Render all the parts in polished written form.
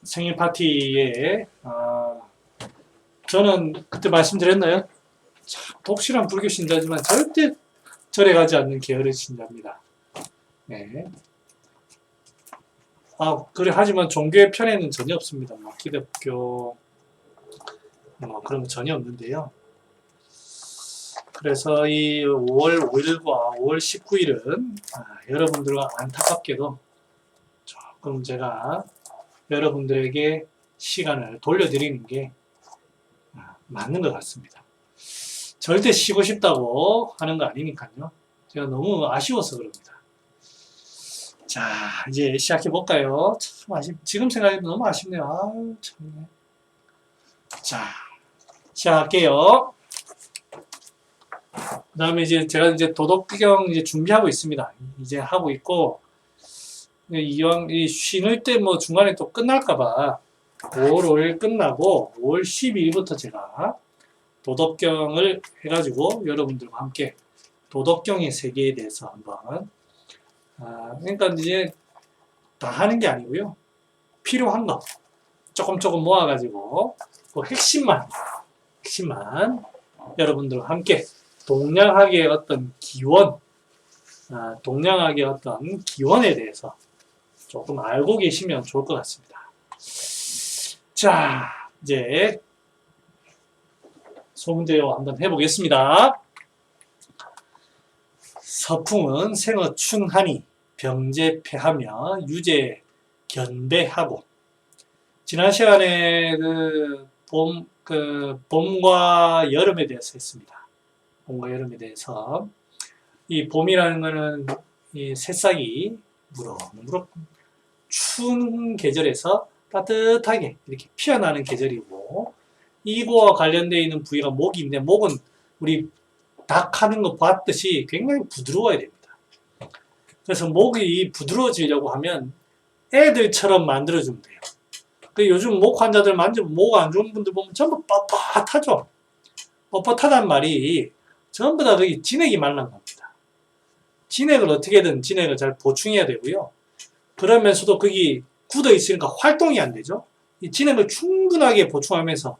생일 파티에 저는 그때 말씀드렸나요? 참 독실한 불교 신자지만 절대 절에 가지 않는 게으른 신자입니다. 네. 그래 하지만 종교의 편에는 전혀 없습니다. 뭐 기독교 뭐 그런 거 전혀 없는데요. 그래서 이 5월 5일과 5월 19일은 여러분들과 안타깝게도 조금 제가 여러분들에게 시간을 돌려드리는 게 맞는 것 같습니다. 절대 쉬고 싶다고 하는 거 아니니까요. 제가 너무 아쉬워서 그럽니다. 자, 이제 시작해 볼까요? 참 지금 생각해도 너무 아쉽네요. 아유, 참. 자, 시작할게요. 그 다음에 제가 도덕경 준비하고 있습니다. 이제 하고 있고, 이왕 쉬는 때 뭐 중간에 또 끝날까봐 5월 5일 끝나고 5월 12일부터 제가 도덕경을 해가지고 여러분들과 함께 도덕경의 세계에 대해서 한번 그러니까 이제 다 하는 게 아니고요. 필요한 거 조금 모아가지고 그 핵심만 여러분들과 함께 동양학의 어떤 기원, 동양학의 어떤 기원에 대해서 조금 알고 계시면 좋을 것 같습니다. 자, 이제 소문대요 한번 해보겠습니다. 서풍은 생어 충하니 병제패하며 유제 견배하고. 지난 시간에 봄과 여름에 대해서 했습니다. 봄과 여름에 대해서. 이 봄이라는 거는 이 새싹이 무럭무럭 추운 계절에서 따뜻하게 이렇게 피어나는 계절이고, 이거와 관련되어 있는 부위가 목인데, 목은 우리 닭 하는 거 봤듯이 굉장히 부드러워야 됩니다. 그래서 목이 부드러워지려고 하면 애들처럼 만들어주면 돼요. 요즘 목 환자들 만지면 목 안 좋은 분들 보면 전부 뻣뻣하죠. 뻣뻣하단 말이 전부 다 거기 진액이 말란 겁니다. 진액을 어떻게든 진액을 잘 보충해야 되고요. 그러면서도 거기 굳어 있으니까 활동이 안 되죠. 이 진액을 충분하게 보충하면서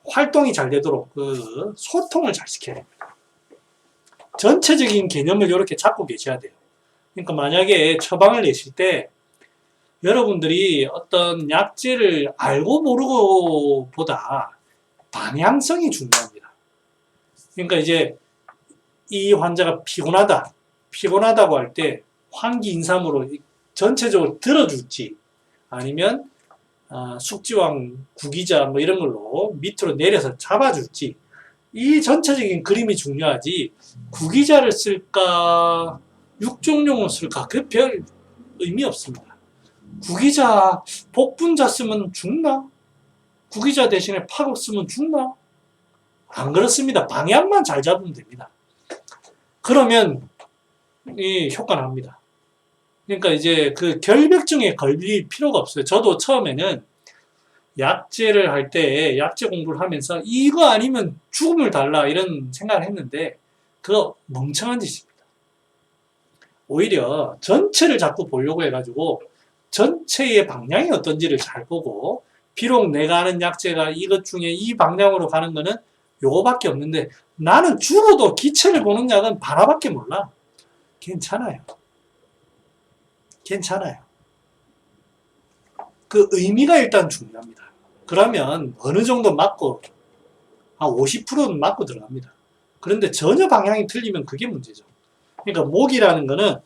활동이 잘 되도록 그 소통을 잘 시켜야 됩니다. 전체적인 개념을 이렇게 잡고 계셔야 돼요. 그러니까 만약에 처방을 내실 때 여러분들이 어떤 약제를 알고 모르고 보다 방향성이 중요합니다. 그러니까 이제 이 환자가 피곤하다고 할 때 환기인삼으로 전체적으로 들어줄지, 아니면 숙지왕 구기자 뭐 이런 걸로 밑으로 내려서 잡아줄지, 이 전체적인 그림이 중요하지 구기자를 쓸까 육종용을 쓸까 그 별 의미 없습니다. 구기자 복분자 쓰면 죽나? 구기자 대신에 파국 쓰면 죽나? 안 그렇습니다. 방향만 잘 잡으면 됩니다. 그러면 이 효과는 합니다. 그러니까 이제 그 결벽증에 걸릴 필요가 없어요. 저도 처음에는 약제를 할 때 약제 공부를 하면서 이거 아니면 죽음을 달라 이런 생각을 했는데 그거 멍청한 짓입니다. 오히려 전체를 자꾸 보려고 해가지고 전체의 방향이 어떤지를 잘 보고, 비록 내가 아는 약제가 이것 중에 이 방향으로 가는 거는 요거밖에 없는데 나는 죽어도 기체를 보는 약은 하나밖에 몰라. 괜찮아요. 그 의미가 일단 중요합니다. 그러면 어느 정도 맞고 한 50%는 맞고 들어갑니다. 그런데 전혀 방향이 틀리면 그게 문제죠. 그러니까 목이라는 거는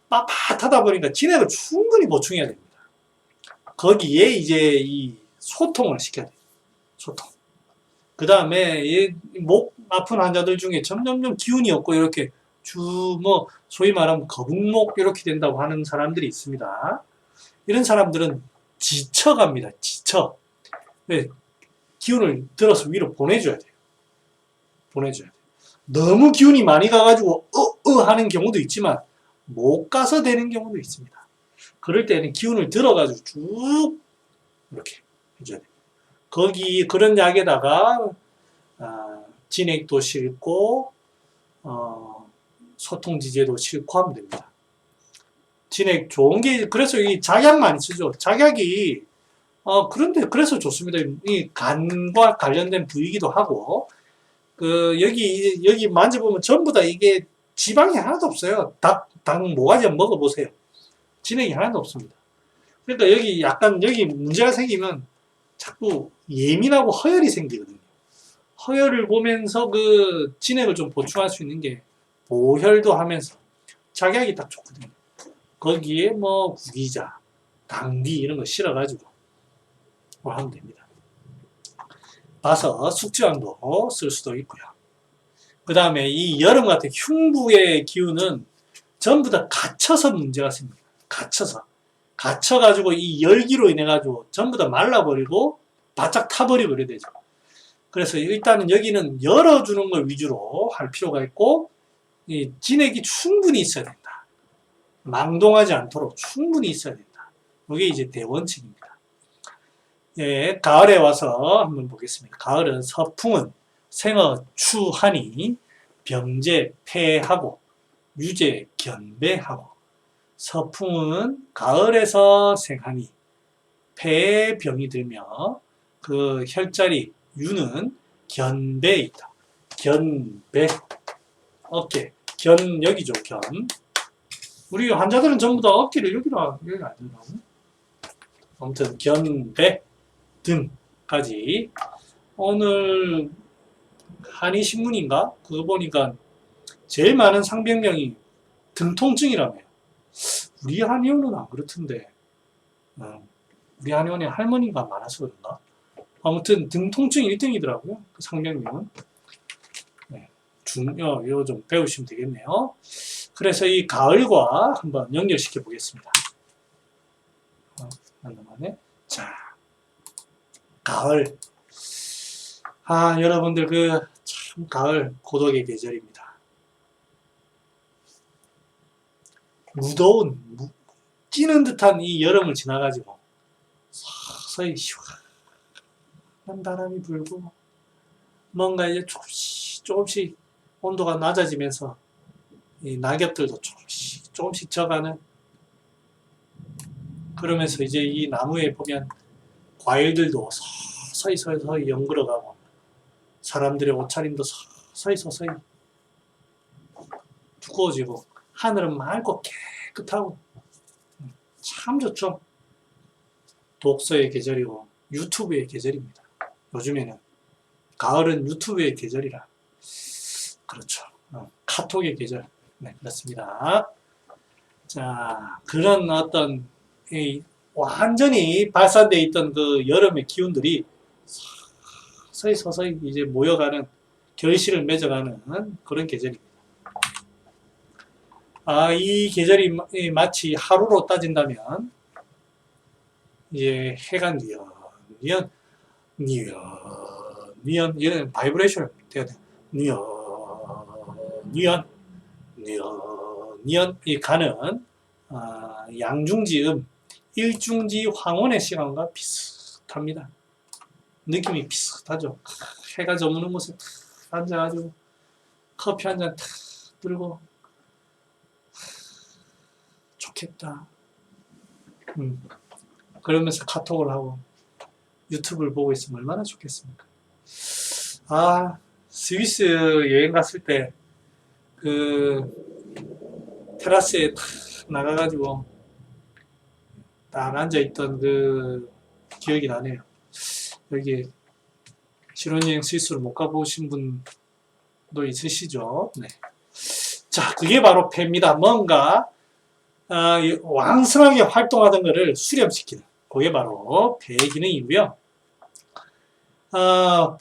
빳빳하다 보니까 진액을 충분히 보충해야 됩니다. 거기에 이제 이 소통을 시켜야 돼요. 소통. 그 다음에 목 아픈 환자들 중에 점점점 기운이 없고 이렇게 소위 말하면 거북목 이렇게 된다고 하는 사람들이 있습니다. 이런 사람들은 지쳐갑니다. 지쳐. 네, 기운을 들어서 위로 보내줘야 돼요. 너무 기운이 많이 가가지고 하는 경우도 있지만 못 가서 되는 경우도 있습니다. 그럴 때는 기운을 들어가지고 쭉 이렇게 해줘야 돼요. 거기 그런 약에다가 진액도 싣고 소통지제도 싣고 하면 됩니다. 진액 좋은 게 그래서 이 작약 많이 쓰죠. 작약이 그런데 그래서 좋습니다. 이 간과 관련된 부위이기도 하고, 여기 만져보면 전부 다 이게 지방이 하나도 없어요. 닭 모가지 한번 먹어보세요. 진액이 하나도 없습니다. 그러니까 여기 문제가 생기면 자꾸 예민하고 허열이 생기거든요. 허열을 보면서 그 진액을 좀 보충할 수 있는 게 보혈도 하면서 작약이 딱 좋거든요. 거기에 뭐 구기자, 당귀 이런 거 실어가지고 뭐 하면 됩니다. 봐서 숙지왕도 쓸 수도 있고요. 그 다음에 이 여름 같은 흉부의 기운은 전부 다 갇혀서 문제가 생깁니다. 갇혀가지고 이 열기로 인해가지고 전부 다 말라버리고 바짝 타버리고 이래야 되죠. 그래서 일단은 여기는 열어주는 걸 위주로 할 필요가 있고, 이 진액이 충분히 있어야 된다. 망동하지 않도록 충분히 있어야 된다. 이게 이제 대원칙입니다. 예, 가을에 와서 한번 보겠습니다. 가을은 서풍은 생어 추하니 병제 폐하고 유제 견배하고, 서풍은 가을에서 생하니 폐에 병이 들며 그 혈자리 유는 견배에 있다. 견배, 어깨, 여기죠, 견. 우리 환자들은 전부 다 어깨를 여기 안 되더라고. 아무튼 견배 등까지. 오늘 한의신문인가? 그거 보니까 제일 많은 상병명이 등통증이라며. 우리 한의원은 안 그렇던데. 우리 한의원에 할머니가 많아서 그런가? 아무튼 등통증 1등이더라고요. 그 상병명은. 네, 이거 좀 배우시면 되겠네요. 그래서 이 가을과 한번 연결시켜 보겠습니다. 만에. 자, 가을. 여러분들 참 가을 고독의 계절입니다. 무더운 찌는 듯한 이 여름을 지나가지고 서서히 시원한 바람이 불고 뭔가 이제 조금씩 온도가 낮아지면서 이 낙엽들도 조금씩 져가는, 그러면서 이제 이 나무에 보면 과일들도 서서히 연그러가고 사람들의 옷차림도 서서히 두꺼워지고 하늘은 맑고 깨끗하고 참 좋죠. 독서의 계절이고 유튜브의 계절입니다. 요즘에는 가을은 유튜브의 계절이라 그렇죠. 카톡의 계절. 네, 그렇습니다. 자, 그런 어떤 완전히 발산되어 있던 그 여름의 기운들이 서서히 이제 모여가는, 결실을 맺어가는 그런 계절입니다. 이 계절이 마치 하루로 따진다면 이제 해가 니언 이런 바이브레이션을 돼야 돼요. 니언 이 가는 양중지음, 일중지 황혼의 시간과 비슷합니다. 느낌이 비슷하죠. 해가 저무는 곳에 앉아가지고 커피 한 잔 탁 들고 좋겠다. 그러면서 카톡을 하고 유튜브를 보고 있으면 얼마나 좋겠습니까? 스위스 여행 갔을 때 그 테라스에 탁 나가가지고 딱 앉아있던 그 기억이 나네요. 여기 신혼여행 스위스를 못 가보신 분도 있으시죠? 네. 자, 그게 바로 폐입니다. 뭔가 왕성하게 활동하던 것을 수렴시키는, 그게 바로 폐의 기능이고요.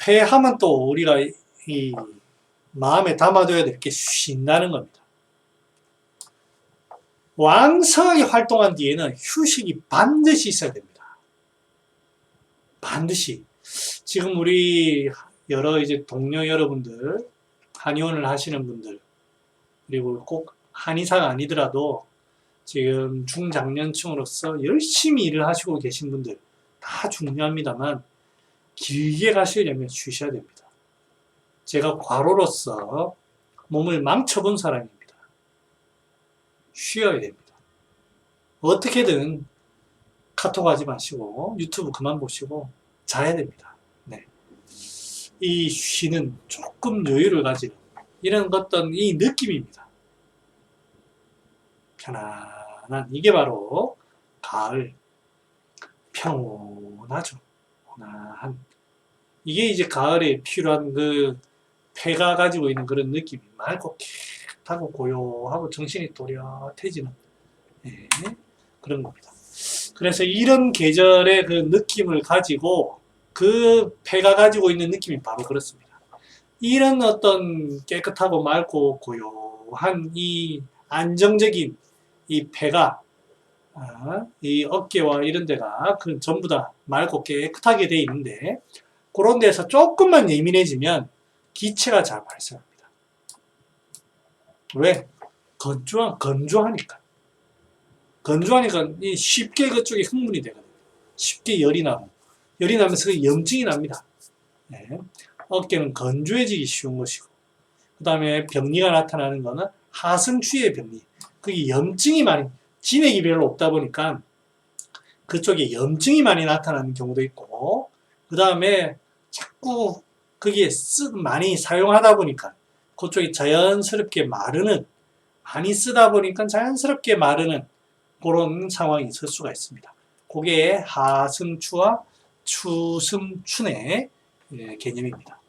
폐하면 또 우리가 이 마음에 담아둬야 될 게 쉰다는 겁니다. 왕성하게 활동한 뒤에는 휴식이 반드시 있어야 됩니다. 반드시. 지금 우리 여러 이제 동료 여러분들, 한의원을 하시는 분들, 그리고 꼭 한의사가 아니더라도 지금 중장년층으로서 열심히 일을 하시고 계신 분들 다 중요합니다만 길게 가시려면 쉬셔야 됩니다. 제가 과로로서 몸을 망쳐본 사람입니다. 쉬어야 됩니다. 어떻게든 카톡 하지 마시고 유튜브 그만 보시고 자야 됩니다. 네. 이 쉬는 조금 여유를 가지는 이런 어떤 이 느낌입니다. 편안한 이게 바로 가을 평온하죠. 편안한 이게 이제 가을에 필요한 그 폐가 가지고 있는 그런 느낌이 맑고 깨끗하고 고요하고 정신이 또렷해지는 네, 그런 겁니다. 그래서 이런 계절의 그 느낌을 가지고 그 폐가 가지고 있는 느낌이 바로 그렇습니다. 이런 어떤 깨끗하고 맑고 고요한 이 안정적인 이 폐가 이 어깨와 이런 데가 그 전부 다 맑고 깨끗하게 돼 있는데 그런 데서 조금만 예민해지면 기체가 잘 발생합니다. 왜? 건조하니까. 건조하니까 쉽게 그쪽에 흥분이 되거든요. 쉽게 열이 나고. 열이 나면서 염증이 납니다. 네. 어깨는 건조해지기 쉬운 것이고. 그 다음에 병리가 나타나는 거는 하승추의 병리. 그게 염증이 많이, 진액이 별로 없다 보니까 그쪽에 염증이 많이 나타나는 경우도 있고, 그 다음에 자꾸 거기에 많이 사용하다 보니까 그쪽이 자연스럽게 마르는, 많이 쓰다 보니까 자연스럽게 마르는 그런 상황이 있을 수가 있습니다. 그게 하승추와 추승춘의 개념입니다.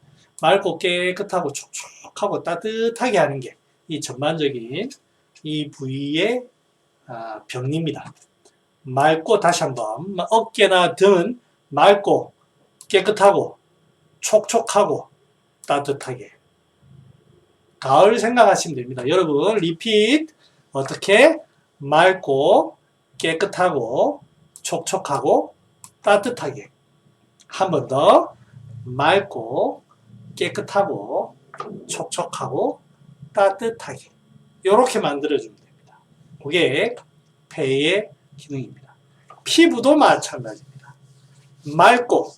맑고 깨끗하고 촉촉하고 따뜻하게 하는 게 이 전반적인 이 부위의 병리입니다. 맑고 다시 한번 어깨나 등은 맑고 깨끗하고 촉촉하고 따뜻하게 가을 생각하시면 됩니다. 여러분 리핏 어떻게 맑고 깨끗하고 촉촉하고 따뜻하게 한 번 더 맑고 깨끗하고 촉촉하고 따뜻하게 이렇게 만들어주면 됩니다. 그게 폐의 기능입니다. 피부도 마찬가지입니다. 맑고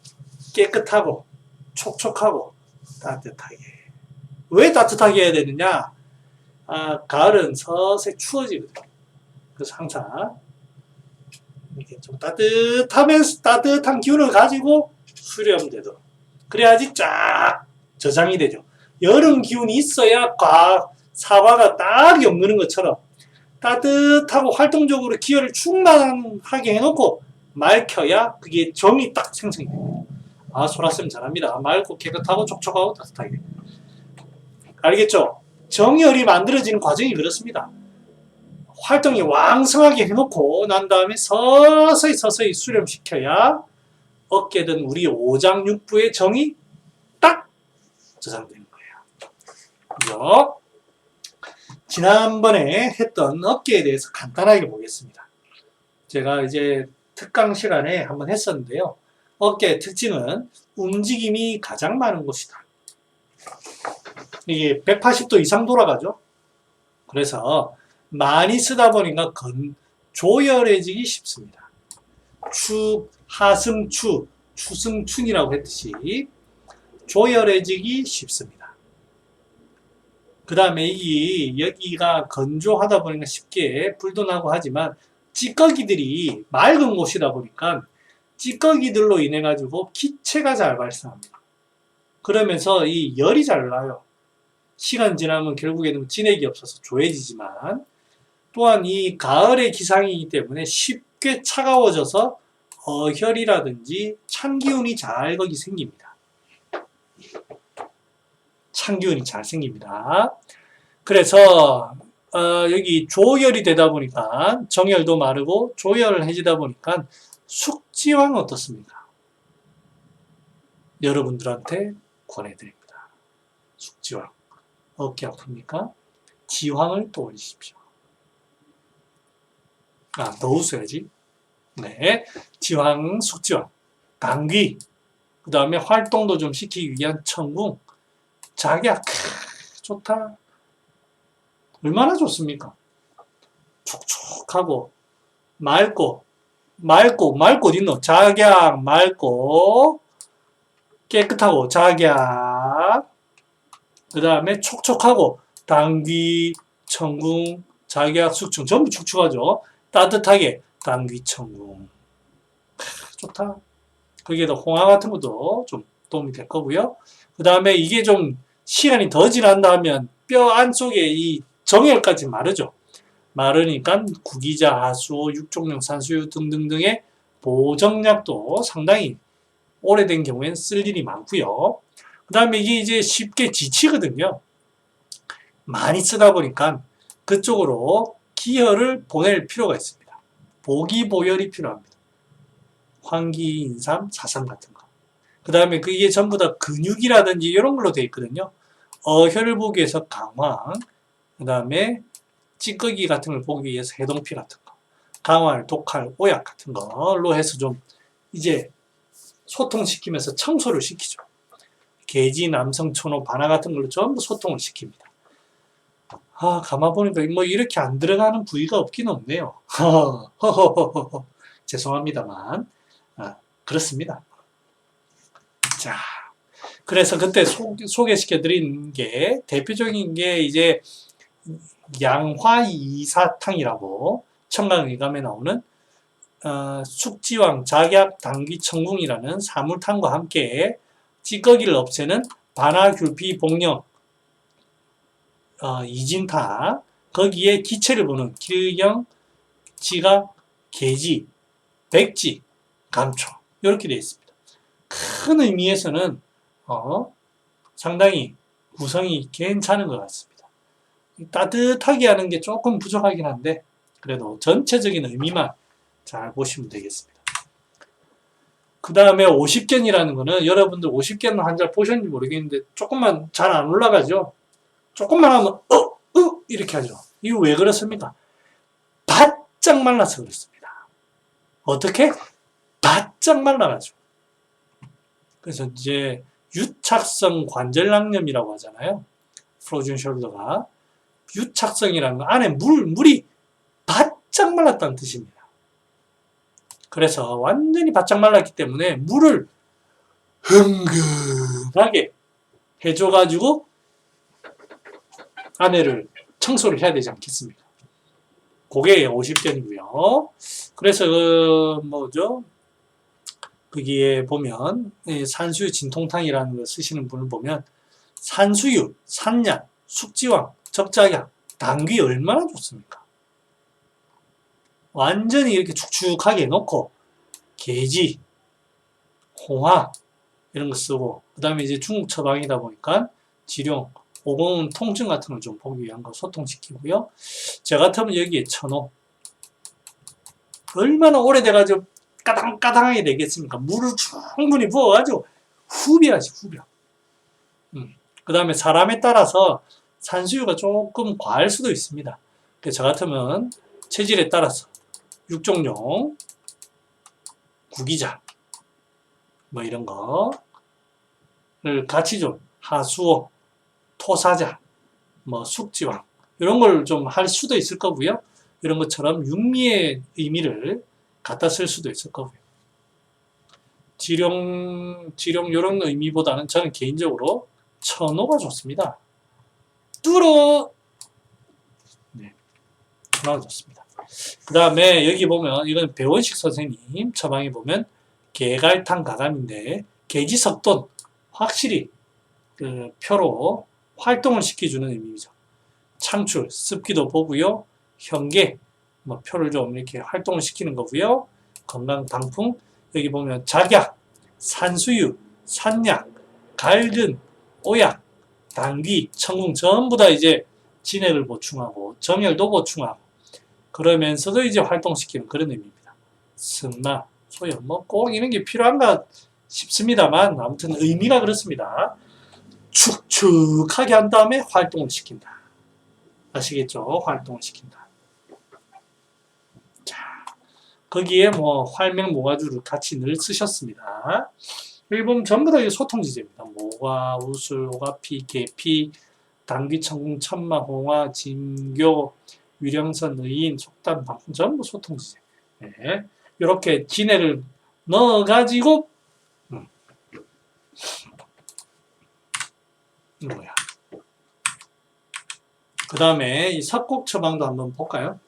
깨끗하고 촉촉하고 따뜻하게. 왜 따뜻하게 해야 되느냐? 가을은 서서히 추워지거든요. 그래서 항상 이렇게 좀 따뜻하면서 따뜻한 기운을 가지고 수렴되도록. 그래야지 쫙 저장이 되죠. 여름 기운이 있어야 사과가 딱 엮는 것처럼 따뜻하고 활동적으로 기혈을 충만하게 해놓고 맑혀야 그게 정이 딱 생성이 됩니다. 소라쌤 잘합니다. 맑고 깨끗하고 촉촉하고 따뜻하게. 알겠죠? 정열이 만들어지는 과정이 그렇습니다. 활동이 왕성하게 해놓고 난 다음에 서서히 수렴시켜야 어깨든 우리 오장육부의 정이 딱 저장되는 거예요. 그죠? 지난번에 했던 어깨에 대해서 간단하게 보겠습니다. 제가 이제 특강 시간에 한번 했었는데요. 어깨의 특징은 움직임이 가장 많은 곳이다. 이게 180도 이상 돌아가죠. 그래서 많이 쓰다 보니까 조열해지기 쉽습니다. 하승추, 추승춘이라고 했듯이 조열해지기 쉽습니다. 그 다음에 여기가 건조하다 보니까 쉽게 불도 나고 하지만 찌꺼기들이 맑은 곳이다 보니까 찌꺼기들로 인해 가지고 기체가 잘 발생합니다. 그러면서 이 열이 잘 나요. 시간 지나면 결국에는 진액이 없어서 조해지지만 또한 이 가을의 기상이기 때문에 쉽게 차가워져서 어혈이라든지 찬 기운이 잘 거기 생깁니다. 찬 기운이 잘 생깁니다. 그래서 여기 조열이 되다 보니까 정열도 마르고 조열해지다 보니까 숙지황 어떻습니까? 여러분들한테 권해드립니다. 숙지황. 어깨 아픕니까? 지황을 떠올리십시오. 넣으셔야지. 네. 지황, 숙지황. 강귀. 그 다음에 활동도 좀 시키기 위한 천궁. 작약. 좋다. 얼마나 좋습니까? 촉촉하고, 맑고 어딨노? 작약, 맑고, 깨끗하고, 작약. 그 다음에 촉촉하고, 당귀, 천궁, 작약, 숙충. 전부 축축하죠. 따뜻하게, 당귀, 천궁. 좋다. 거기에다 홍합 같은 것도 좀 도움이 될 거고요. 그 다음에 이게 좀 시간이 더 지난다 하면 뼈 안쪽에 이 정혈까지 마르죠. 마르니까 구기자, 하수오, 육종용, 산수유 등등등의 보정약도 상당히 오래된 경우에는 쓸 일이 많고요. 그 다음에 이게 이제 쉽게 지치거든요. 많이 쓰다 보니까 그쪽으로 기혈을 보낼 필요가 있습니다. 보기보혈이 필요합니다. 황기, 인삼, 사삼 같은 거. 그 다음에 그게 전부 다 근육이라든지 이런 걸로 되어 있거든요. 어혈을 보기 위해서 강황, 그 다음에 찌꺼기 같은 걸 보기 위해서 해동피 같은 거, 강활, 독활, 오약 같은 걸로 해서 좀 이제 소통시키면서 청소를 시키죠. 개지, 남성, 천호, 바나 같은 걸로 전부 소통을 시킵니다. 가만 보니까 뭐 이렇게 안 들어가는 부위가 없긴 없네요. 죄송합니다만. 그렇습니다. 자, 그래서 그때 소개시켜 드린 게 대표적인 게 이제 양화이사탕이라고 청강일감에 나오는 숙지왕, 작약, 당귀, 청궁이라는 사물탕과 함께 찌꺼기를 없애는 반화귤피, 복령, 이진타, 거기에 기체를 보는 길경, 지각, 계지, 백지, 감초 이렇게 되어 있습니다. 큰 의미에서는 상당히 구성이 괜찮은 것 같습니다. 따뜻하게 하는 게 조금 부족하긴 한데 그래도 전체적인 의미만 잘 보시면 되겠습니다. 그 다음에 50견이라는 거는 여러분들 50견 한 잘 보셨는지 모르겠는데 조금만 잘 안 올라가죠. 조금만 하면 이렇게 하죠. 이거 왜 그렇습니까? 바짝 말라서 그렇습니다. 어떻게? 바짝 말라가지고. 그래서 이제 유착성 관절낭염이라고 하잖아요. 프로즌 숄더가 유착성이라는 거 안에 물이 바짝 말랐다는 뜻입니다. 그래서 완전히 바짝 말랐기 때문에 물을 흥건하게 해줘가지고 안에를 청소를 해야 되지 않겠습니까? 그게 50견이고요. 그래서 거기에 보면 산수유 진통탕이라는 걸 쓰시는 분을 보면 산수유, 산약, 숙지왕, 적작약, 당귀 얼마나 좋습니까? 완전히 이렇게 축축하게 해놓고 계지, 홍화 이런 거 쓰고 그 다음에 이제 중국 처방이다 보니까 지룡, 오공 통증 같은 걸 좀 보기 위한 거 소통시키고요. 저 같으면 여기에 천호 얼마나 오래돼가지고 까당까당하게 되겠습니까? 물을 충분히 부어가지고 후벼하지 후벼. 그 다음에 사람에 따라서 산수유가 조금 과할 수도 있습니다. 저 같으면 체질에 따라서 육종용, 구기자 뭐 이런 거를 같이 좀 하수오, 토사자, 뭐 숙지왕 이런 걸 좀 할 수도 있을 거고요. 이런 것처럼 육미의 의미를 갖다 쓸 수도 있을 거고요. 지룡 이런 의미보다는 저는 개인적으로 천호가 좋습니다. 뚫어. 네, 천호가 좋습니다. 그 다음에 여기 보면 이건 배원식 선생님 처방에 보면 개갈탕 가감인데 개지석돈 확실히 그 표로 활동을 시켜주는 의미죠. 창출, 습기도 보고요. 현계, 뭐 표를 좀 이렇게 활동을 시키는 거고요. 건강 방풍, 여기 보면 작약, 산수유, 산약, 갈근, 오약, 당귀, 청궁 전부 다 이제 진액을 보충하고 정열도 보충하고 그러면서도 이제 활동시키는 그런 의미입니다. 승마, 소염, 뭐 꼭 이런 게 필요한가 싶습니다만 아무튼 의미가 그렇습니다. 축축하게 한 다음에 활동을 시킨다. 아시겠죠? 활동을 시킨다. 자, 거기에 뭐 활명 모가주를 같이 늘 쓰셨습니다. 여기 보면 전부 다 소통지제입니다. 모과, 우술, 오가피, 계피, 당귀, 청궁, 천마, 홍화, 진교, 위령선, 의인, 속담, 방풍 전부 소통지제. 네. 이렇게 진해를 넣어가지고 뭐야? 그 다음에 이 석곡 처방도 한번 볼까요?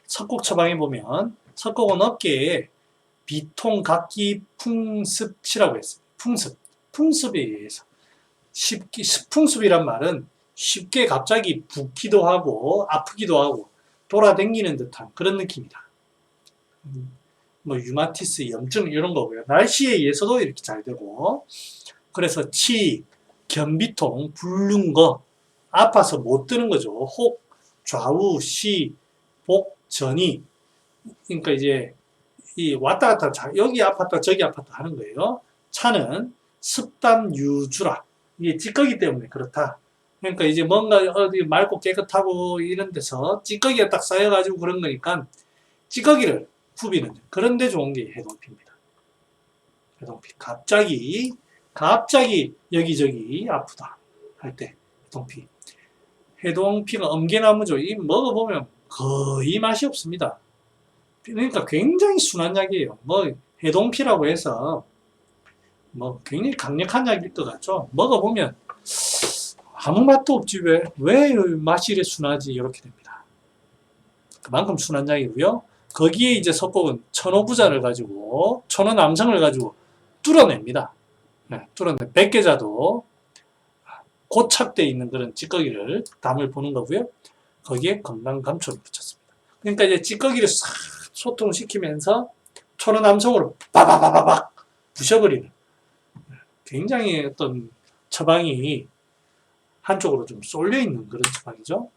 석곡 처방에 보면 석곡은 어깨에 비통, 각기, 풍습치라고 했습니다. 풍습에 의해서. 풍습이란 말은 쉽게 갑자기 붓기도 하고 아프기도 하고 돌아다니는 듯한 그런 느낌이다. 뭐 유마티스, 염증 이런 거고요. 날씨에 의해서도 이렇게 잘 되고, 그래서 치, 견비통, 붓는 거, 아파서 못 드는 거죠. 혹, 좌우, 시, 복, 전이. 그러니까 이제 이 왔다 갔다 여기 아팠다 저기 아팠다 하는 거예요. 차는 습단 유주라. 이게 찌꺼기 때문에 그렇다. 그러니까 이제 뭔가 어디 맑고 깨끗하고 이런 데서 찌꺼기가 딱 쌓여가지고 그런 거니까 찌꺼기를 후비는 그런 데 좋은 게 해동피입니다. 해동피. 갑자기 여기저기 아프다 할 때 해동피. 해동피가 엄개나무죠. 이 먹어보면 거의 맛이 없습니다. 그러니까 굉장히 순한 약이에요. 뭐 해동피라고 해서 뭐 굉장히 강력한 약일 것 같죠. 먹어보면 아무 맛도 없지 왜 맛이 이래 순하지 이렇게 됩니다. 그만큼 순한 약이고요. 거기에 이제 석곡은 천호부자를 가지고 천호남성을 가지고 뚫어냅니다. 네, 뚫어내. 백계자도 고착되어 있는 그런 찌꺼기를 담을 보는 거고요. 거기에 건강감초를 붙였습니다. 그러니까 이제 찌꺼기를 싹 소통시키면서 천호남성으로 바바바바박 부셔버리는 굉장히 어떤 처방이 한쪽으로 좀 쏠려 있는 그런 처방이죠.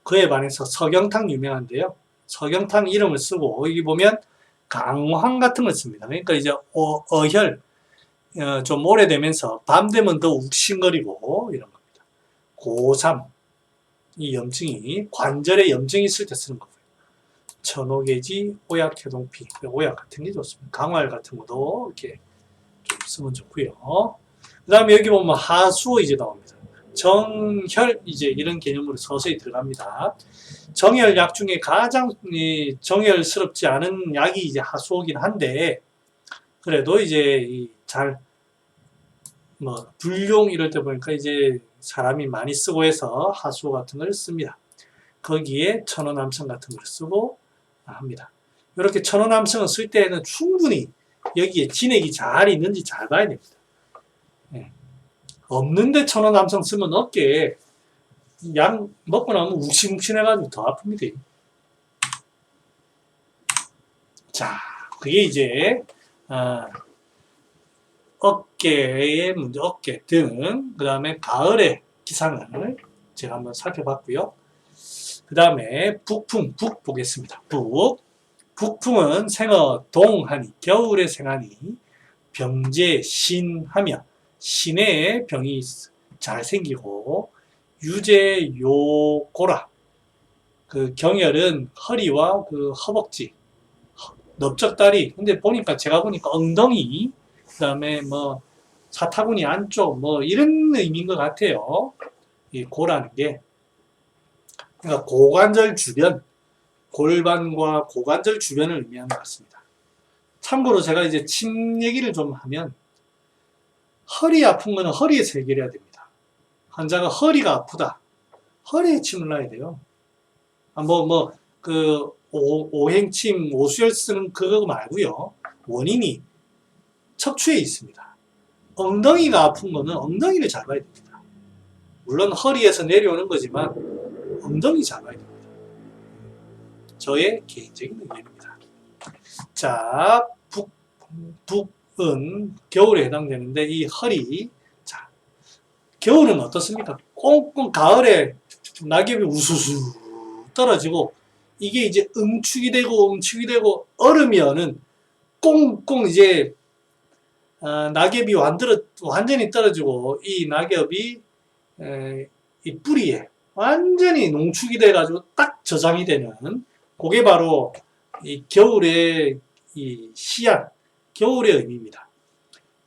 그에 반해서 석영탕 유명한데요. 석영탕 이름을 쓰고 여기 보면 강황 같은 걸 씁니다. 그러니까 이제 어혈 좀 오래되면서 밤 되면 더 욱신거리고 이런 겁니다. 고3 이 염증이 관절에 염증이 있을 때 쓰는 거고요. 천호계지, 오약, 해동피, 오약 같은 게 좋습니다. 강활 같은 것도 이렇게 좀 쓰면 좋고요. 그 다음에 여기 보면 하수오 이제 나옵니다. 정혈 이제 이런 개념으로 서서히 들어갑니다. 정혈 약 중에 가장 정혈스럽지 않은 약이 이제 하수오긴 한데 그래도 이제 잘 뭐 불용 이럴 때 보니까 이제 사람이 많이 쓰고 해서 하수오 같은 걸 씁니다. 거기에 천호남성 같은 걸 쓰고 합니다. 이렇게 천호남성을 쓸 때에는 충분히 여기에 진액이 잘 있는지 잘 봐야 됩니다. 네. 없는데 천호남성 쓰면 어깨에 약 먹고 나면 욱신욱신해가지고 더 아픕니다. 자, 그게 이제 어깨의 문제, 어깨 등, 그 다음에 가을의 기상을 제가 한번 살펴봤고요. 그 다음에 북풍, 북 보겠습니다. 북풍은 생어 동하니, 겨울에 생하니 병제 신하며 신의 병이 잘 생기고 유제 요고라. 그 경혈은 허리와 그 허벅지, 넓적다리. 근데 보니까 제가 보니까 엉덩이, 그 다음에 뭐 사타구니 안쪽 뭐 이런 의미인 것 같아요. 이 고라는 게. 그러니까 고관절 주변, 골반과 고관절 주변을 의미하는 것 같습니다. 참고로 제가 이제 침 얘기를 좀 하면 허리 아픈 거는 허리에서 해결해야 됩니다. 환자가 허리가 아프다. 허리에 침을 놔야 돼요. 오행침, 오수열 쓰는 그거 말고요. 원인이 척추에 있습니다. 엉덩이가 아픈 거는 엉덩이를 잡아야 됩니다. 물론 허리에서 내려오는 거지만 엉덩이 잡아야 됩니다. 저의 개인적인 의견입니다. 자, 북은 겨울에 해당되는데 이 허리, 자, 겨울은 어떻습니까? 꽁꽁 가을에 낙엽이 우수수 떨어지고 이게 이제 응축이 되고 얼음이 여는 꽁꽁 이제 낙엽이 완전히 떨어지고 이 낙엽이 이 뿌리에 완전히 농축이 돼가지고 딱 저장이 되는 그게 바로 이 겨울의 이 시ያን, 겨울의 의미입니다.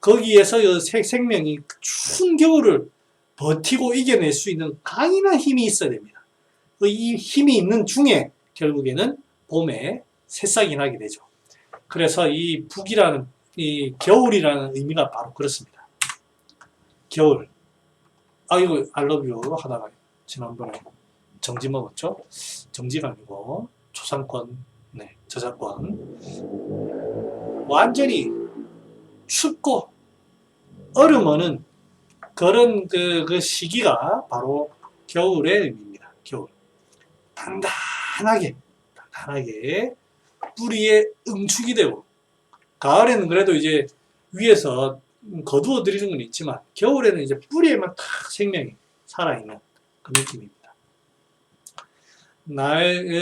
거기에서 이 생명이 추운 겨울을 버티고 이겨낼 수 있는 강인한 힘이 있어야 됩니다. 이 힘이 있는 중에 결국에는 봄에 새싹이 나게 되죠. 그래서 이 북이라는 이 겨울이라는 의미가 바로 그렇습니다. 겨울. 이거 알러뷰 하다가 지난번에 정지 먹었죠? 정지가 아니고 초상권, 네, 저작권. 완전히 춥고 얼음 오는 그런 그 시기가 바로 겨울의 의미입니다. 겨울. 단단하게 뿌리에 응축이 되고, 가을에는 그래도 이제 위에서 거두어 드리는 건 있지만 겨울에는 이제 뿌리에만 탁 생명이 살아있는 그 느낌입니다.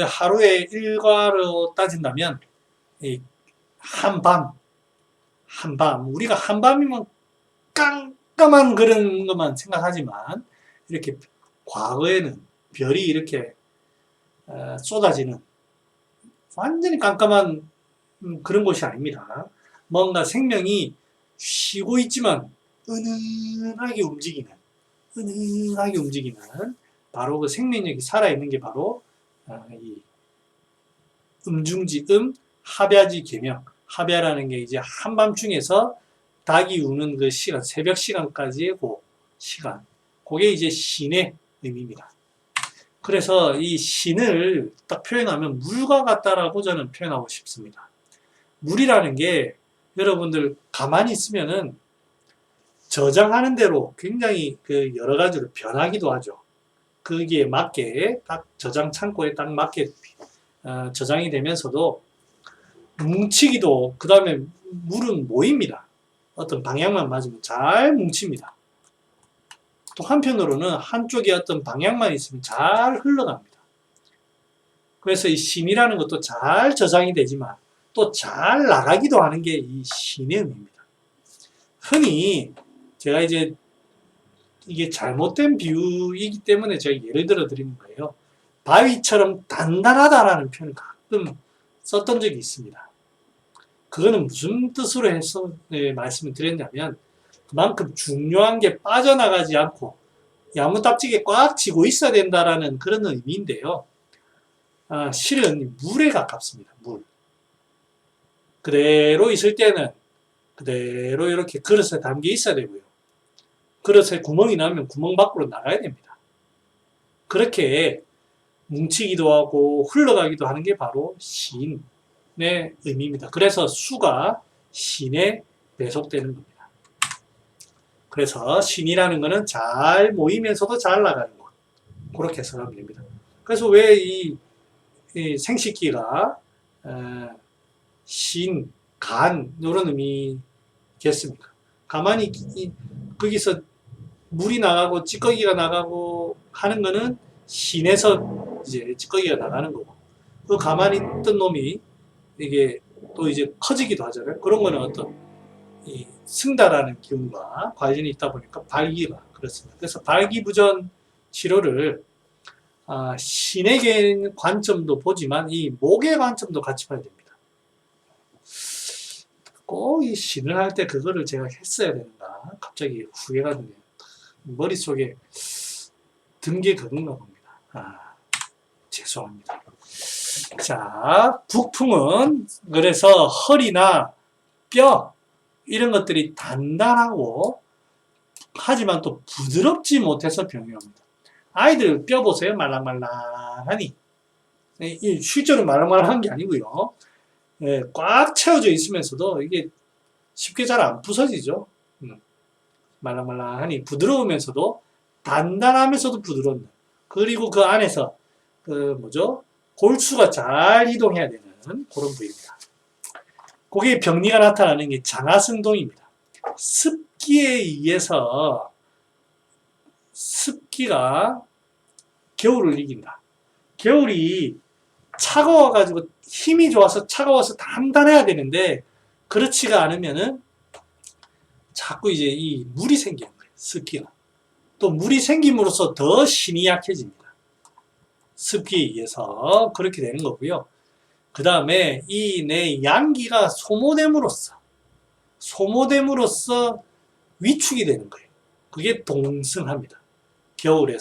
하루의 일과로 따진다면 이 한밤 우리가 한밤이면 깜깜한 그런 것만 생각하지만 이렇게 과거에는 별이 이렇게 쏟아지는 완전히 깜깜한 그런 곳이 아닙니다. 뭔가 생명이 쉬고 있지만 은은하게 움직이는 바로 그 생명력이 살아있는 게 바로 이 음중지 합야지 계명. 합야라는 게 이제 한밤중에서 닭이 우는 그 시간, 새벽 시간까지의 그 시간. 그게 이제 신의 의미입니다. 그래서 이 신을 딱 표현하면 물과 같다라고 저는 표현하고 싶습니다. 물이라는 게 여러분들 가만히 있으면은 저장하는 대로 굉장히 그 여러 가지로 변하기도 하죠. 거기에 맞게 딱 저장 창고에 딱 맞게 저장이 되면서도 뭉치기도, 그 다음에 물은 모입니다. 어떤 방향만 맞으면 잘 뭉칩니다. 또 한편으로는 한쪽에 어떤 방향만 있으면 잘 흘러갑니다. 그래서 이 신이라는 것도 잘 저장이 되지만 또 잘 나가기도 하는 게 이 신의 의미입니다. 흔히 제가 이제 이게 잘못된 비유이기 때문에 제가 예를 들어 드리는 거예요. 바위처럼 단단하다라는 표현을 가끔 썼던 적이 있습니다. 그거는 무슨 뜻으로 해서 말씀을 드렸냐면 그만큼 중요한 게 빠져나가지 않고 야무딱지게 꽉 쥐고 있어야 된다라는 그런 의미인데요. 실은 물에 가깝습니다. 물. 그대로 있을 때는 그대로 이렇게 그릇에 담겨 있어야 되고요. 그릇에 구멍이 나면 구멍 밖으로 나가야 됩니다. 그렇게 뭉치기도 하고 흘러가기도 하는 게 바로 신의 의미입니다. 그래서 수가 신에 배속되는 겁니다. 그래서 신이라는 것은 잘 모이면서도 잘 나가는 것. 그렇게 해석하면 됩니다. 그래서 왜 이 생식기가 신, 간 이런 의미겠습니까? 가만히 거기서 물이 나가고 찌꺼기가 나가고 하는 거는 신에서 이제 찌꺼기가 나가는 거고, 그 가만히 있던 놈이 이게 또 이제 커지기도 하잖아요. 그런 거는 어떤 이 승다라는 기운과 관련이 있다 보니까 발기가 그렇습니다. 그래서 발기부전 치료를 신의 관점도 보지만 이 목의 관점도 같이 봐야 됩니다. 꼭 이 신을 할 때 그거를 제가 했어야 되는가 갑자기 후회가 드네요. 머릿속에 든 게 그건가 봅니다. 죄송합니다. 자, 북풍은 그래서 허리나 뼈 이런 것들이 단단하고 하지만 또 부드럽지 못해서 병이옵니다. 아이들 뼈 보세요. 말랑말랑하니. 실제로 말랑말랑한 게 아니고요. 꽉 채워져 있으면서도 이게 쉽게 잘 안 부서지죠. 말랑말랑하니 부드러우면서도 단단하면서도 부드러운. 그리고 그 안에서 골수가 잘 이동해야 되는 그런 부위입니다. 그게 병리가 나타나는 게 장하승동입니다. 습기에 의해서 습기가 겨울을 이긴다. 겨울이 차가워가지고 힘이 좋아서 차가워서 단단해야 되는데 그렇지가 않으면은 자꾸 이제 이 물이 생기는 거예요. 습기가. 또 물이 생김으로써 더 신이 약해집니다. 습기에 의해서 그렇게 되는 거고요. 그 다음에 이 내 양기가 소모됨으로써 위축이 되는 거예요. 그게 동승합니다. 겨울이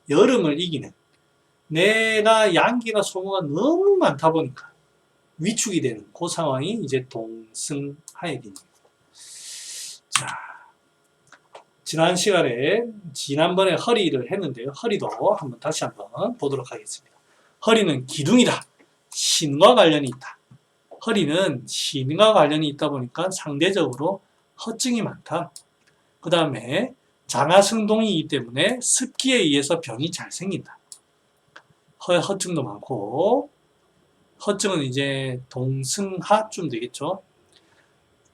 여름을 이기는, 내가 양기가 소모가 너무 많다 보니까 위축이 되는 그 상황이 이제 동승하액입니다. 자, 지난번에 허리를 했는데요. 허리도 다시 한번 보도록 하겠습니다. 허리는 기둥이다. 신과 관련이 있다. 허리는 신과 관련이 있다 보니까 상대적으로 허증이 많다. 그 다음에 장하승동이기 때문에 습기에 의해서 병이 잘 생긴다. 허증도 많고, 허증은 이제 동승하쯤 되겠죠.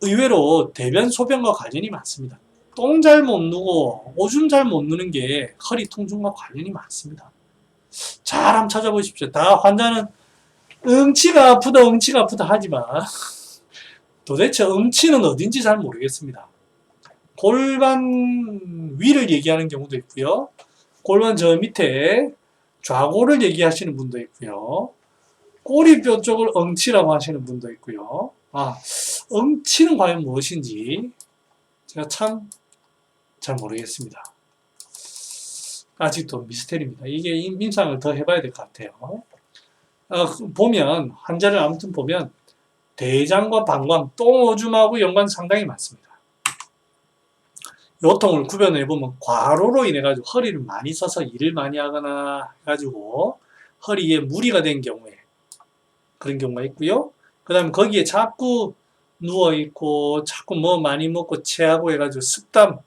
의외로 대변 소변과 관련이 많습니다. 똥 잘 못 누고 오줌 잘 못 누는 게 허리 통증과 관련이 많습니다. 잘 한번 찾아보십시오. 다 환자는 응치가 아프다 하지만 도대체 응치는 어딘지 잘 모르겠습니다. 골반 위를 얘기하는 경우도 있고요. 골반 저 밑에 좌골을 얘기하시는 분도 있고요. 꼬리뼈 쪽을 엉치라고 하시는 분도 있고요. 엉치는 과연 무엇인지 제가 참 잘 모르겠습니다. 아직도 미스테리입니다. 이게 임상을 더 해봐야 될 것 같아요. 보면 환자를 아무튼 보면 대장과 방광, 똥 오줌하고 연관 상당히 많습니다. 요통을 구별해보면 과로로 인해가지고 허리를 많이 써서 일을 많이 하거나 해가지고 허리에 무리가 된 경우에 그런 경우가 있고요. 그 다음에 거기에 자꾸 누워있고 자꾸 뭐 많이 먹고 체하고 해가지고 습담,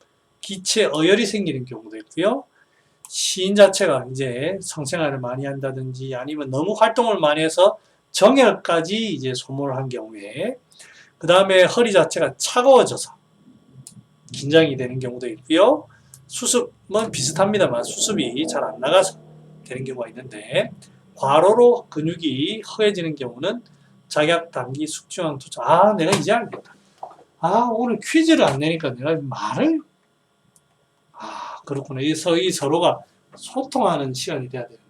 기체, 어혈이 생기는 경우도 있고요. 시인 자체가 이제 성생활을 많이 한다든지 아니면 너무 활동을 많이 해서 정혈까지 이제 소모를 한 경우에 그 다음에 허리 자체가 차가워져서 긴장이 되는 경우도 있고요. 수습은 비슷합니다만 수습이 잘 안 나가서 되는 경우가 있는데 과로로 근육이 허해지는 경우는 작약, 단기, 숙주황, 투자. 내가 이제 알겠다. 오늘 퀴즈를 안 내니까 내가 말을 그렇구나. 이 서로가 소통하는 시간이 돼야 되는데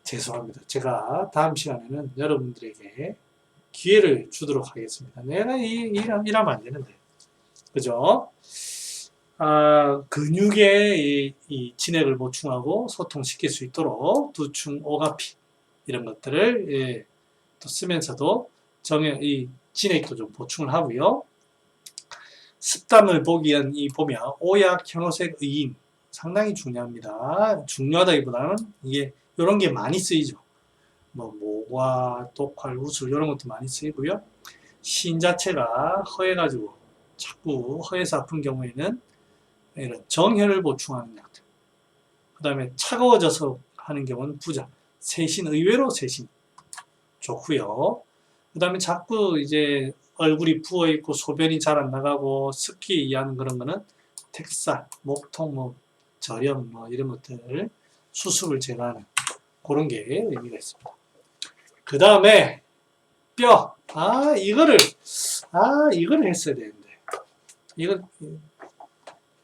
죄송합니다. 제가 다음 시간에는 여러분들에게 기회를 주도록 하겠습니다. 내가 이러면 안 되는데 그죠? 근육의 이 진액을 보충하고 소통시킬 수 있도록 두충, 오가피 이런 것들을 또 쓰면서도 이 진액도 좀 보충을 하고요. 습담을 보기 위한 보면 오약, 현오색, 의인 상당히 중요합니다. 중요하다기보다는 이게 이런 게 많이 쓰이죠. 모과, 독활, 우술 이런 것도 많이 쓰이고요. 신 자체가 허해가지고 자꾸 허해서 아픈 경우에는 이런 정혈을 보충하는 약들. 그 다음에 차가워져서 하는 경우는 부자. 세신, 의외로 세신 좋고요. 그 다음에 자꾸 이제 얼굴이 부어있고 소변이 잘 안 나가고 습기에 의한 그런 거는 택사, 목통, 저렴 이런 것들 수습을 제거하는 그런 게 의미가 있습니다. 그 다음에 뼈. 이거를 했어야 되는데.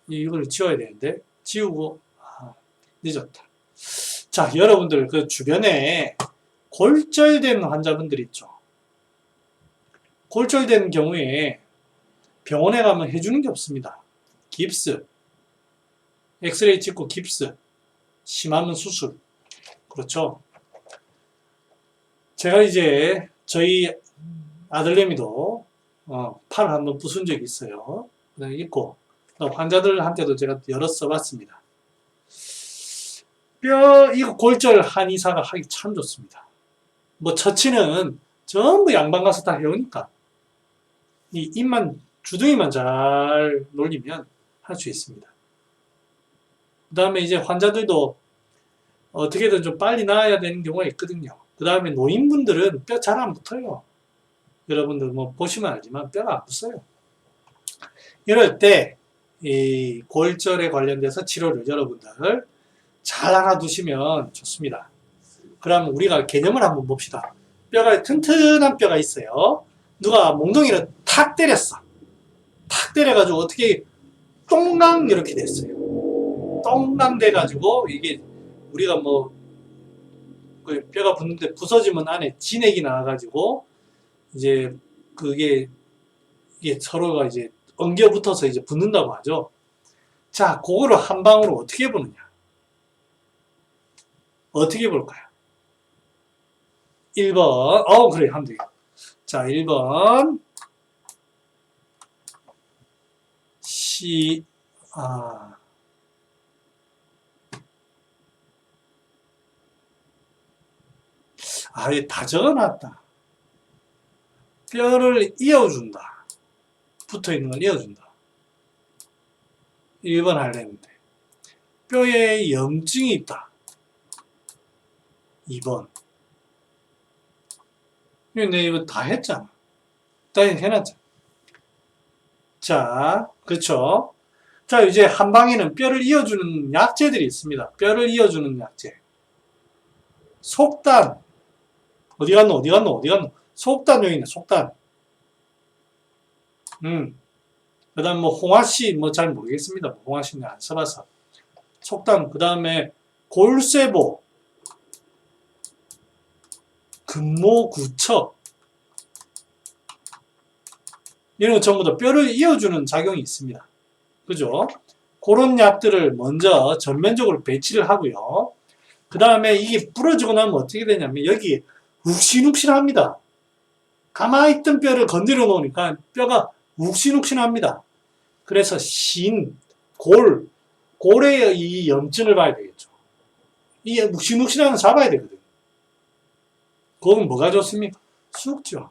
이걸 지워야 되는데 지우고 늦었다. 자, 여러분들 그 주변에 골절된 환자분들 있죠. 골절된 경우에 병원에 가면 해주는 게 없습니다. 깁스, 엑스레이 찍고 깁스, 심하면 수술. 그렇죠. 제가 이제 저희 아들내미도 팔을 한번 부순 적이 있어요. 그다음에 있고 환자들한테도 제가 여러 써봤습니다. 이거 골절 한의사가 하기 참 좋습니다. 처치는 전부 양반 가서 다 해오니까 이 입만 주둥이만 잘 놀리면 할 수 있습니다. 그 다음에 이제 환자들도 어떻게든 좀 빨리 나아야 되는 경우가 있거든요. 그 다음에 노인분들은 뼈 잘 안 붙어요. 여러분들 보시면 알지만 뼈가 안 붙어요. 이럴 때 이 골절에 관련돼서 치료를 여러분들 잘 알아두시면 좋습니다. 그럼 우리가 개념을 한번 봅시다. 뼈가 튼튼한 뼈가 있어요. 누가 몽둥이를 탁 때렸어. 탁 때려가지고 어떻게 똥강 이렇게 됐어요. 똥강 돼가지고 이게 우리가 그 뼈가 붙는데 부서지면 안에 진액이 나와가지고 이제 이게 서로가 이제 엉겨 붙어서 이제 붙는다고 하죠. 자, 그거를 한 방으로 어떻게 보느냐? 어떻게 볼까요? 1번, 그래, 하면 되겠다. 자, 1번. 다 적어놨다. 뼈를 이어준다. 붙어있는 걸 이어준다. 1번 하려는데 뼈에 염증이 있다. 2번. 내가 이거 다 했잖아. 다 해놨잖아. 자, 그렇죠. 자, 이제 한방에는 뼈를 이어주는 약재들이 있습니다. 뼈를 이어주는 약재. 속단. 어디 갔노? 속단 여기 있네, 속단. 그 다음 홍화씨, 잘 모르겠습니다. 홍화씨는 안 써봐서. 속단, 그 다음에 골쇠보, 금모구척. 이런 거 전부 다 뼈를 이어주는 작용이 있습니다. 그죠? 그런 약들을 먼저 전면적으로 배치를 하고요. 그 다음에 이게 부러지고 나면 어떻게 되냐면 여기 욱신욱신합니다. 가만히 있던 뼈를 건드려 놓으니까 뼈가 욱신욱신합니다. 그래서 골의 이 염증을 봐야 되겠죠. 이 욱신욱신한 거 잡아야 되거든. 그건 뭐가 좋습니까? 숙지왕.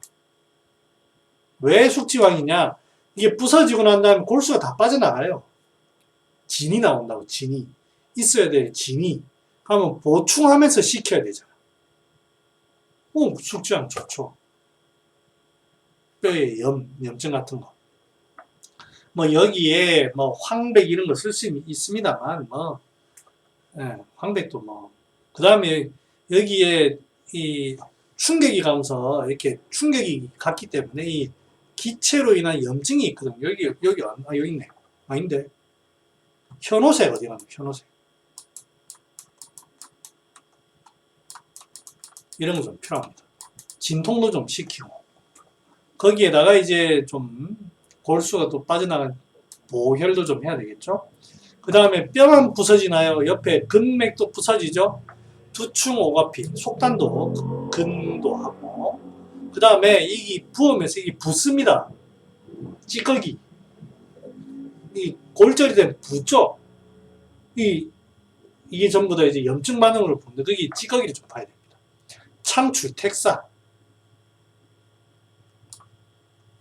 왜 숙지왕이냐? 이게 부서지고 난 다음에 골수가 다 빠져나가요. 진이 나온다고, 진이. 있어야 돼, 진이. 그러면 보충하면서 식혀야 되잖아. 숙지왕 좋죠. 뼈에 염증 같은 거. 여기에 황백 이런 거 쓸 수 있습니다만, 황백도 그 다음에 여기에 이 충격이 가면서 이렇게 충격이 갔기 때문에 이 기체로 인한 염증이 있거든요. 여기 있네. 아닌데. 현오색 어디 갔나? 현오색. 이런 거 좀 필요합니다. 진통도 좀 시키고. 거기에다가 이제 좀 골수가 또 빠져나간 보혈도 좀 해야 되겠죠. 그 다음에 뼈만 부서지나요? 옆에 근맥도 부서지죠. 두충오가피, 속단도 근도 하고. 그 다음에 이게 부으면서 이게 붓습니다. 찌꺼기. 이 골절이 되면 붓죠. 이게 전부 다 이제 염증 반응으로 보는데 여기 찌꺼기를 좀 봐야 됩니다. 창출, 택사.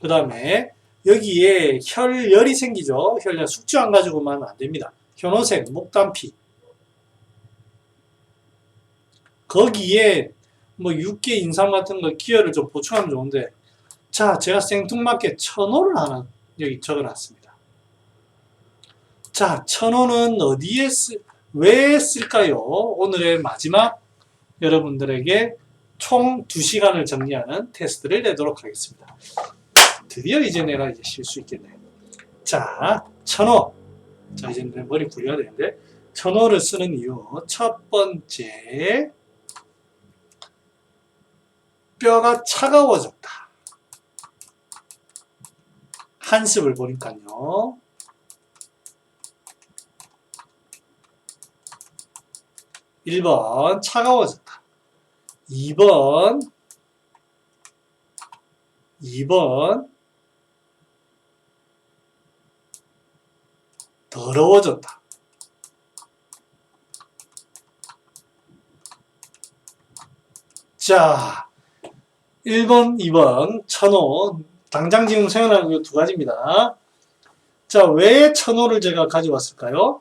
그 다음에 여기에 혈열이 생기죠. 혈열 숙지왕 가지고만 안 됩니다. 현오색, 목단피. 거기에 육계 인삼 같은 거 기혈을 좀 보충하면 좋은데, 자, 제가 생뚱맞게 천호를 하나 여기 적어놨습니다. 자, 천호는 왜 쓸까요? 오늘의 마지막 여러분들에게 총 2시간을 정리하는 테스트를 내도록 하겠습니다. 드디어 이제 내가 쉴 수 있겠네. 자, 천호. 자, 이제 내 머리 굴려야 되는데, 천호를 쓰는 이유. 첫 번째, 뼈가 차가워졌다. 한습을 보니까요. (1번) 차가워졌다. 2번 더러워졌다. 자, 1번, 2번 천호. 당장 지금 생각나는 이 2가지입니다. 자, 왜 천호를 제가 가져왔을까요?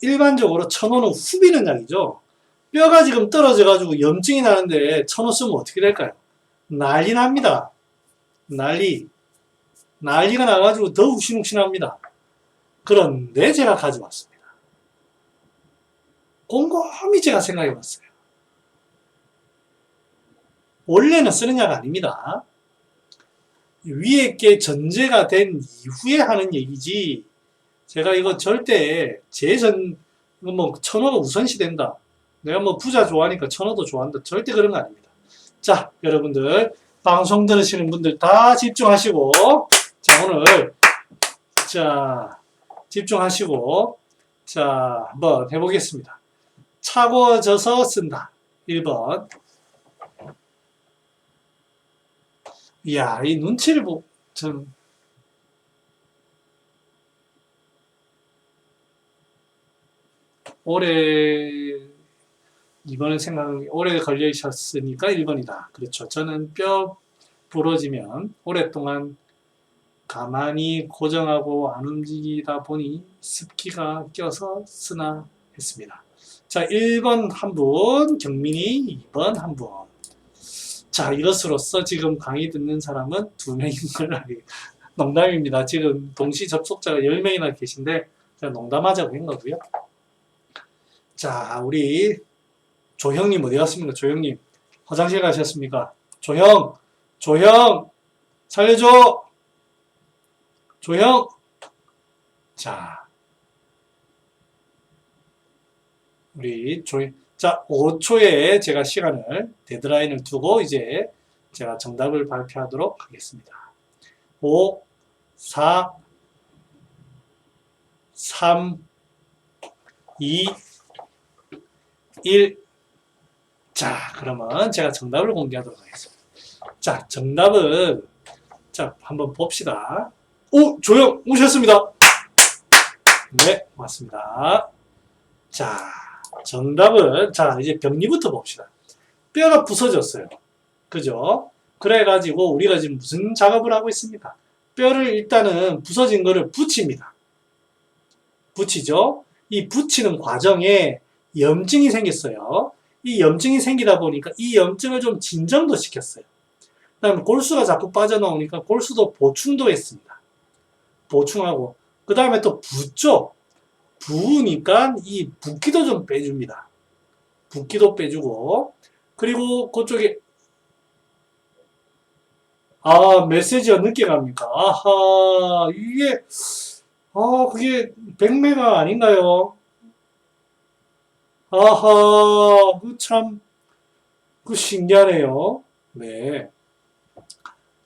일반적으로 천호는 후비는 약이죠. 뼈가 지금 떨어져가지고 염증이 나는데 천호 쓰면 어떻게 될까요? 난리 납니다. 난리가 나가지고 더 욱신욱신합니다. 그런데 제가 가져왔습니다. 곰곰이 제가 생각해봤어요. 원래는 쓰는 약 아닙니다. 위에 게 전제가 된 이후에 하는 얘기지, 제가 이거 절대 천호가 우선시 된다. 내가 부자 좋아하니까 천호도 좋아한다. 절대 그런 거 아닙니다. 자, 여러분들 방송 들으시는 분들 다 집중하시고, 자, 오늘 집중하시고, 자, 한번 해보겠습니다. 차가워져서 쓴다. 1번. 이야, 이 눈치를 이번에 오래 걸리셨으니까 1번이다. 그렇죠. 저는 부러지면 오랫동안 가만히 고정하고 안 움직이다 보니 습기가 껴서 쓰나 했습니다. 자, 1번 한 분, 경민이 2번 한 분. 자, 이것으로써 지금 강의 듣는 사람은 2명인 걸 알게. 농담입니다. 지금 동시 접속자가 10명이나 계신데 제가 농담하자고 한 거고요. 자, 우리 조형님 어디 갔습니까? 조형님 화장실 가셨습니까? 조형 살려줘. 조형. 자, 우리 자, 5초에 제가 시간을 데드라인을 두고 이제 제가 정답을 발표하도록 하겠습니다. 5, 4, 3, 2, 1. 자, 그러면 제가 정답을 공개하도록 하겠습니다. 자, 정답은 자, 한번 봅시다. 오, 조형 오셨습니다. 네, 맞습니다. 자, 정답은 자, 이제 병리부터 봅시다. 뼈가 부서졌어요. 그죠? 그래가지고 우리가 지금 무슨 작업을 하고 있습니까? 뼈를 일단은 부서진 거를 붙입니다. 붙이죠? 이 붙이는 과정에 염증이 생겼어요. 이 염증이 생기다 보니까 이 염증을 좀 진정도 시켰어요. 그 다음에 골수가 자꾸 빠져나오니까 골수도 보충도 했습니다. 보충하고 그 다음에 또 붓죠. 부으니까 이 붓기도 좀 빼줍니다. 붓기도 빼주고 그리고 그쪽에 메시지가 늦게 갑니까? 아하 이게 그게 100메가 아닌가요? 아하 그 신기하네요. 네.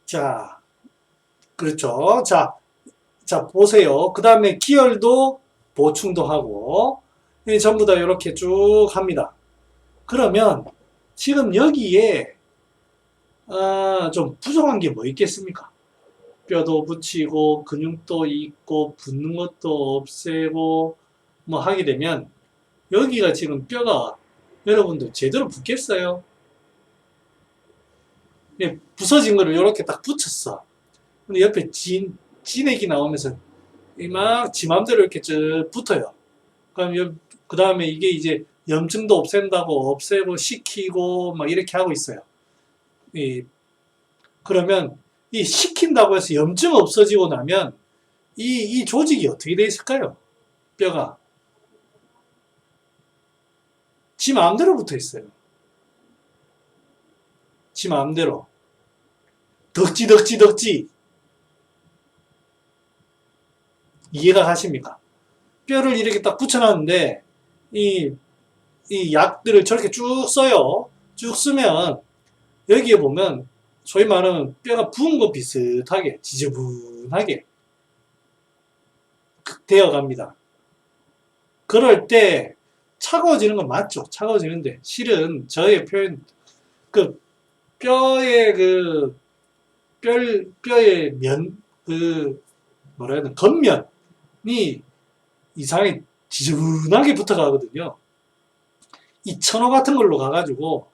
자, 그렇죠. 자, 보세요. 그 다음에 기혈도 보충도 하고, 전부 다 이렇게 쭉 합니다. 그러면, 지금 여기에, 좀 부족한 게 뭐 있겠습니까? 뼈도 붙이고, 근육도 있고, 붓는 것도 없애고, 뭐 하게 되면, 여기가 지금 뼈가 여러분들 제대로 붙겠어요? 부서진 거를 이렇게 딱 붙였어. 근데 옆에 진액이 나오면서 막 지 맘대로 이렇게 쭉 붙어요. 그럼 그 다음에 이게 이제 염증도 없앤다고 없애고 식히고 막 이렇게 하고 있어요. 그러면 이 식힌다고 해서 염증 없어지고 나면 이 조직이 어떻게 돼 있을까요? 뼈가 지 마음대로 붙어 있어요. 지 마음대로 덕지 이해가 가십니까? 뼈를 이렇게 딱 붙여놨는데 이 약들을 저렇게 쭉 써요. 쭉 쓰면 여기에 보면 소위 말하는 뼈가 부은 거 비슷하게 지저분하게 되어 갑니다. 그럴 때 차가워지는 건 맞죠. 차가워지는데 실은 저의 표현 그 뼈의 뼈의 뭐라 해야 되나 겉면이 이상하게 지저분하게 붙어가거든요. 이 천호 같은 걸로 가가지고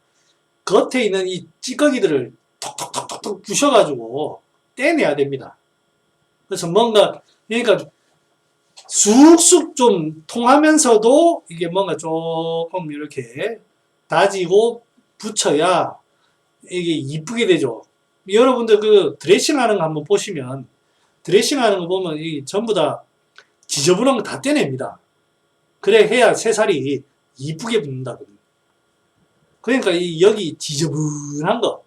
겉에 있는 이 찌꺼기들을 톡톡톡톡 부셔가지고 떼내야 됩니다. 그래서 그러니까 쑥쑥 좀 통하면서도 이게 뭔가 조금 이렇게 다지고 붙여야 이게 이쁘게 되죠. 여러분들 그 드레싱 하는 거 한번 보시면 드레싱 하는 거 보면 이 전부 다 지저분한 거 다 떼냅니다. 그래 해야 새살이 이쁘게 붙는다거든요. 그러니까 여기 지저분한 거,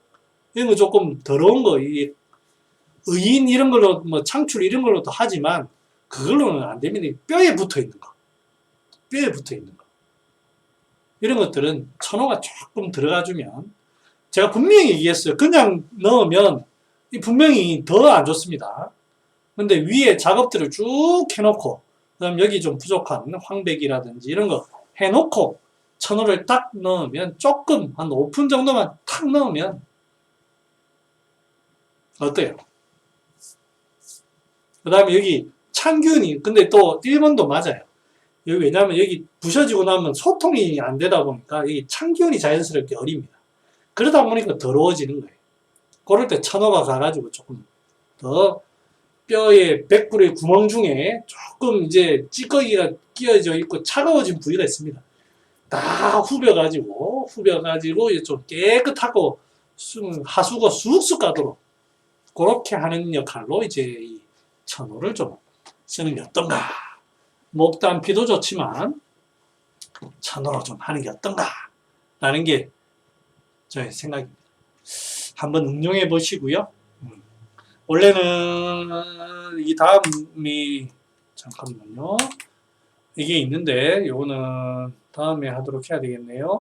이런 거 조금 더러운 거, 의인 이런 걸로, 뭐 창출 이런 걸로도 하지만 그걸로는 안 됩니다. 뼈에 붙어 있는 거. 뼈에 붙어 있는 거. 이런 것들은 천호가 조금 들어가주면 제가 분명히 얘기했어요. 그냥 넣으면 분명히 더 안 좋습니다. 근데 위에 작업들을 쭉 해놓고 그다음 여기 좀 부족한 황백이라든지 이런 거 해놓고 천호를 딱 넣으면 조금 한 5분 정도만 탁 넣으면 어때요? 그 다음에 여기 찬균이 근데 또 1번도 맞아요. 여기 왜냐하면 여기 부셔지고 나면 소통이 안 되다 보니까 이 찬균이 자연스럽게 어립니다. 그러다 보니까 더러워지는 거예요. 그럴 때 천호가 가가지고 조금 더 뼈의 백불의 구멍 중에 조금 이제 찌꺼기가 끼어져 있고 차가워진 부위가 있습니다. 다 후벼가지고 이제 좀 깨끗하고 하수가 쑥쑥 가도록 그렇게 하는 역할로 이제 이 천호를 좀 쓰는 게 어떤가. 목단피도 좋지만 천호로 좀 하는 게 어떤가 라는 게 저의 생각입니다. 한번 응용해 보시고요. 원래는 이 다음이 잠깐만요. 이게 있는데 요거는 다음에 하도록 해야 되겠네요.